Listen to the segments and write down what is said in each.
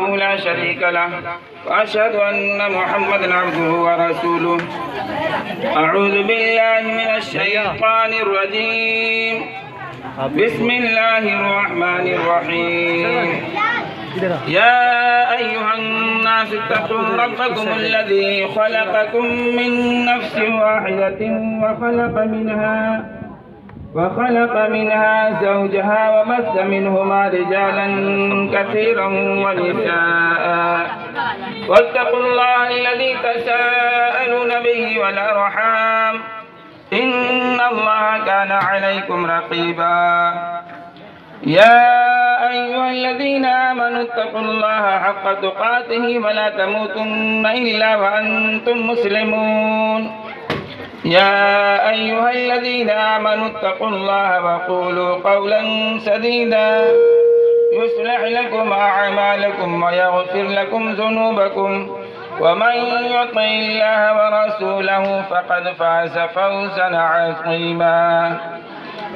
وحده لا شريك له وأشهد أن محمدا عبده ورسوله. أعوذ بالله من الشيطان الرجيم. بسم الله الرحمن الرحيم. يا أيها الناس اتقوا ربكم الذي خلقكم من نفس واحدة وخلق منها زوجها وبث منهما رجالا كثيرا ونساء واتقوا الله الذي تساءلون به والأرحام إن الله كان عليكم رقيبا. يا أيها الذين آمنوا اتقوا الله حق تقاته ولا تموتن إلا وأنتم مسلمون. يا أيها الذين آمنوا اتقوا الله وقولوا قولا سديدا يصلح لكم أعمالكم ويغفر لكم ذنوبكم ومن يطع الله ورسوله فقد فاز فوزا عظيما.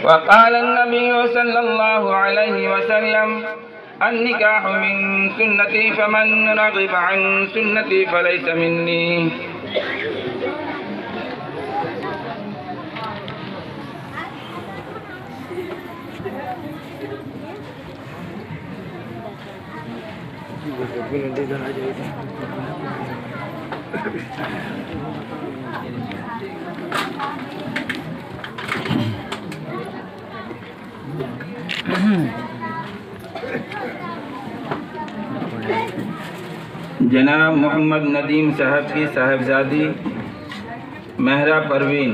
وقال النبي صلى الله عليه وسلم النكاح من سنتي فمن رغب عن سنتي فليس مني. जनाब मोहम्मद नदीम साहब की साहिबजादी महरा परवीन,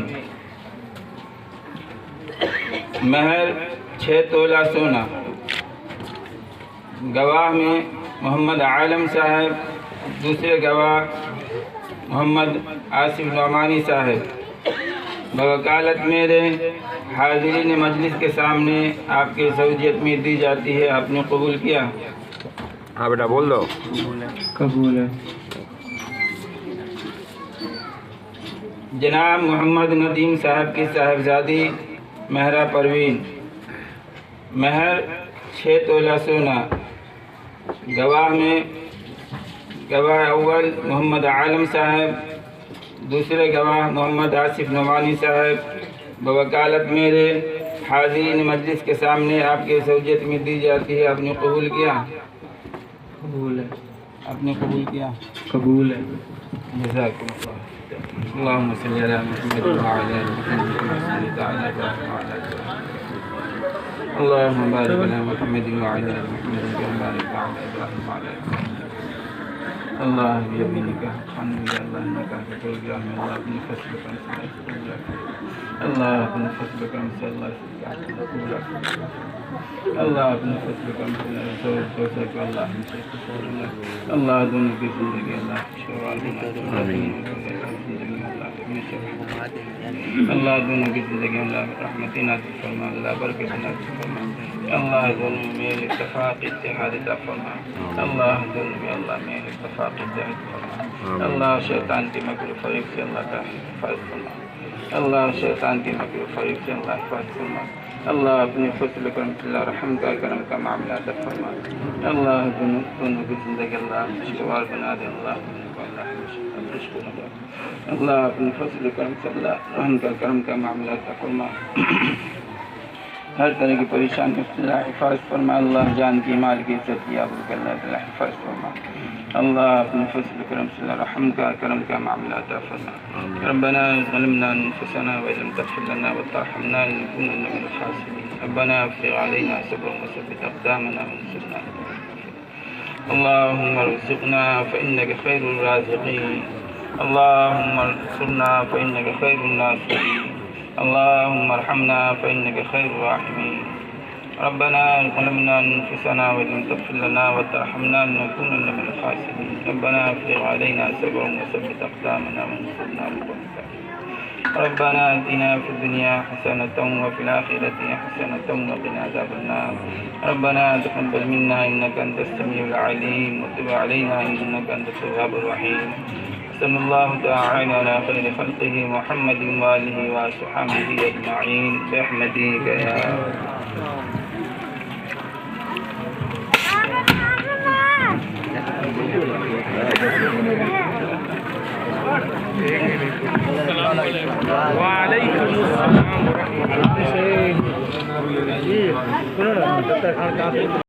महर 6 तोला सोना। गवाह में मोहम्मद आलम साहब, दूसरे गवाह मोहम्मद आसिफ नौमानी साहब। बवकालत मेरे हाज़रीन मजलिस के सामने आपके ज़ौजियत में दी जाती है। आपने कबूल किया? हाँ बेटा बोल दो। कबूल है। जनाब मोहम्मद नदीम साहब की साहिबजादी महरा परवीन, महर 6 तोला सोना। गवाह में गवाह अव्वल मोहम्मद आलम साहब, दूसरे गवाह मोहम्मद आसिफ नौमानी साहब। बवकालत मेरे हाज़रीन मजलिस के सामने आपके ज़ौजियत में दी जाती है। आपने कबूल किया? कबूल है। आपने कबूल किया? कबूल है। जज़ाकुमुल्लाह। अल्लाहुम्मा सल्लि अला मुहम्मद व अला आलि मुहम्मद कमा सल्लैता अला इब्राहीम व अला आलि इब्राहीम। अल्लाहुम्मा बारिक अला मुहम्मद व अला आलि मुहम्मद कमा बारकता अला इब्राहीम व अला आलि इब्राहीम। अल्लाह यबी निकाह खानू या अल्लाह निकाह के प्रोग्राम में अल्लाह अपने फजल करम से कबूल रखे। अल्लाह अपने फजल करम से अल्लाह कबूल रखे। अल्लाह अपने फजल करम से जोर को अल्लाह हमसे कबूल रखे। अल्लाह दोनों की ज़िंदगी अल्लाह अल्लाह दोनों की ज़िंदगी अल्लाह रहमत नाज़िल फरमा, अल्लाह बरकत नाज़िल फरमा। अल्लाह दोनों में इत्तेफाक इत्तेहाद अता फरमा। अल्लाह दोनों में अल्लाह में इत्तेफाक इत्तेहाद फरमा। अल्लाह शैतान के मकरू फरीक से अल्लाह का हिफाज़त फरमा। अल्लाह शैतान के मकरू फरीक से अल्लाह हिफाज़त फरमा। अल्लाह अपने फज़ल करम से रहम का करम का मामला अता फरमा। अल्लाह दोनों की ज़िंदगी अल्लाह खुशगवार बना दे। अल्लाह अल्लाह अपने फजल करम से अल्लाह रहम का करम का मामला अता फरमा। हर तरह की परेशानी से अल्लाह हिफाज़त फरमा। अल्लाह जान की माल की इज्जत की आबरू का अल्लाह हिफाज़त फरमा। अल्लाह अपने फजल करम से रहम का करम का मामला अता फरमा। रब्बना ज़लमना अनफुसना व लम तग़फिर लना व तरहमना लनकुनन्ना मिनल ख़ासिरीन। रब्बना अफ़्रिग़ अलैना सब्रन व सब्बित अक़दामना वंsurna अलल क़ौमिल काफ़िरीन। अल्लाहुम्मा अर्ज़िक़ना फ़इन्नका ख़ैरुर राज़िक़ीन। अल्लाहुम्मा अंसुरना फ़इन्नका ख़ैरुन नासिरीन। अल्लाहुम्मा अर्हमना फ़इन्नका ख़ैरुर राहिमीन। रब्बना ज़लमना अनफुसना व लम तग़फिर लना व तरहमना लनकुनन्ना मिनल ख़ासिरीन। रब्बना अफ़्रिग़ अलैना सब्रन व सब्बित अक़दामना वंsurna अलल क़ौमिल काफ़िरीन। रब्बना आतिना फ़िद्दुनिया हसनतन व फ़िल आख़िरति हसनतन व क़िना अज़ाबन्नार। रब्बना तक़ब्बल मिन्ना इन्नका अंतस समीउल अलीम व तुब अलैना इन्नका अंतत तव्वाबुर रहीम। सल्लल्लाहु तआला अला खैरि ख़ल्क़िही मुहम्मदिन व आलिहि व अस्हाबिही अजमईन बिरहमतिका या वालेकुम अस्सलाम।